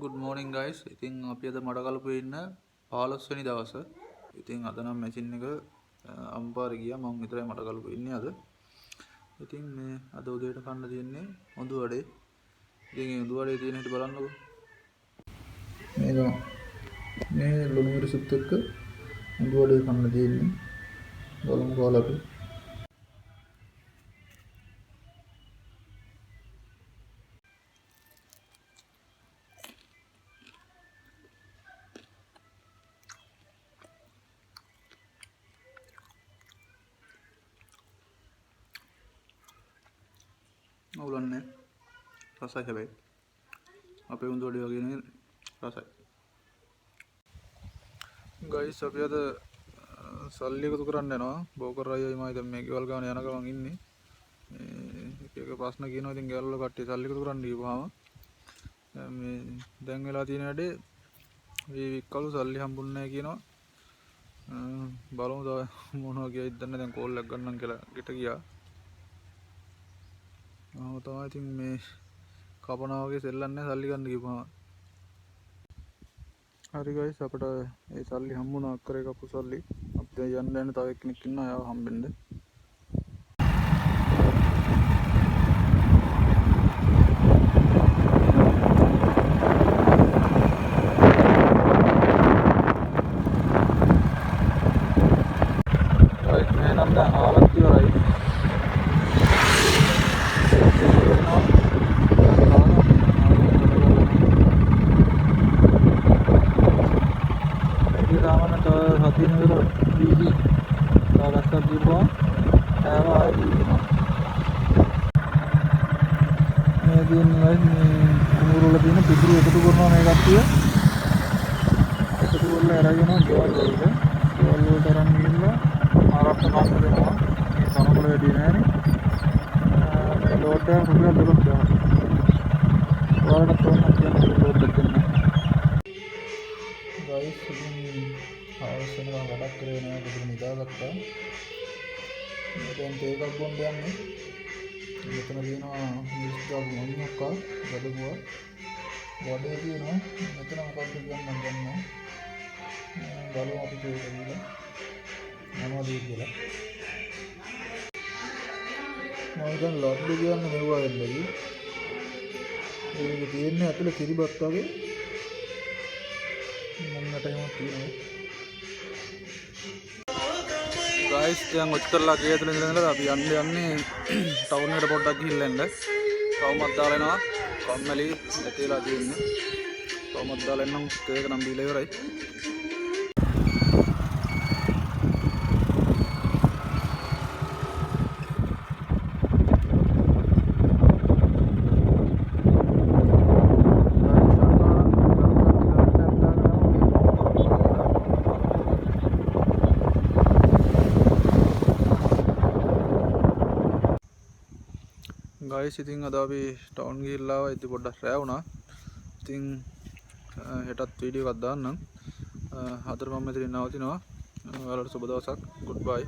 Good morning guys. ඉතින් අපි අද මඩකලපුවේ ඉන්න 15 වෙනි දවස. ඉතින් අද නම් මැෂින් එක අම්පාර ගියා. මම විතරයි මඩකලපුවේ ඉන්නේ අද. ඉතින් මේ අද උදේට කන්න තියෙන්නේ හොඳු වඩේ. ඉතින් මේ හොඳු වඩේ තියෙන හැටි බලන්නකෝ. මේක මේ ලුණු මිරිසුත් එක්ක හොඳු වඩේ කන්න තියෙන්නේ. බලමු කොහොමද අපි. අවුලන්නේ රසයි හැබැයි අපේ හොඳු වඩේ වගේ නේ රසයි. ගයිස් අපි අද සල්ලි එකතු කරන්න යනවා. බෝකර් අයියයි මම දැන් මේ ගෙවල් ගාන යන ගමන් ඉන්නේ. එක එක ප්‍රශ්න කියනවා. ඉතින් ගෙවල් වල කට්ටිය සල්ලි එකතු කරන්න ගිහුවාම මේ දැන් වෙලා තියෙන වැඩේ මේ වික්කලු සල්ලි හම්බුන්නේ නැහැ කියනවා. බලමු තව මොනවා කියයිද දන්නේ. දැන් කෝල් එකක් ගන්නම් කියලා ගෙට ගියා. තමයි ඉතින් මේ කපනා වගේ සෙල්ලන්නේ සල්ලි ගන්න ගිහුවාම. හරි ගයිස් අපිට ඒ සල්ලි හම්බුණා අක්කරේ කපු සල්ලි. අපි දැන් යන්න තව එක්කෙනෙක් ඉන්නවා යාව හම්බෙන්න. රයිට් මේ නම් දැන් ආවත් ඉවරයි. කුඹුරවල තියෙන පිටුරු එකතු කරනවා මේ කට්ටිය. එකතු කරලා අරගෙන ගෙවල් වලට අරන් ගිහිල්ලා ආරක්ෂා කාමර දෙනවා. මේ තනකොළ වැඩි නෑනේ. මේ ලෝඩ් එක රුපියල් 12ක් දෙනවා. ඔයාලට තෝරන්න කියන ලෝඩ් එක දෙන්න. ගයිස් ඉතින් අවශ්‍ය නම් වැඩක් කරේ නෑ බුදුන් නිදාගත්තා. දැන් තේ එකක් බොන්න යන්නේ. මෙතන තියෙනවා මිස් ගාපු මොන්නක්කා ගඩුවා වඩේ තියෙනවා. මෙතන මොකක්ද කියන්නේ මම දන්නේ නැහැ. බලමු අපි කියලා මොනවද කියලා. මම දැන් ලොඩ් කියන්නේ මෙවුවා වෙන්නදී. ඒක තියෙන්නේ ඇතුලේ කිරිබත් වගේ. මොන්නට එහෙම තියෙනවා. ගයිස් දැන් ඔච්චරලා ගේ ඇතුලේ ඉඳලා අපි යන්නේ ටවුන් එකට පොඩ්ඩක් ගිහිල්ලා එන්න. කවුමත් දාලා එනවා. කම්මැලි ඇතේලා තියෙන්නේ. කවුමත් දාලා එන්නම් තේක නම් බීලා ඉවරයි. ගයිස් ඉතින් අද අපි ටවුන් ගිහිල්ලා ආවා. ඉතින් පොඩ්ඩක් රෑ වුණා. ඉතින් හෙටත් වීඩියෝ එකක් දාන්නම්. අදට මම මෙතනින් නවතිනවා. ඔයාලට සුබ දවසක්. ගුඩ් බයි.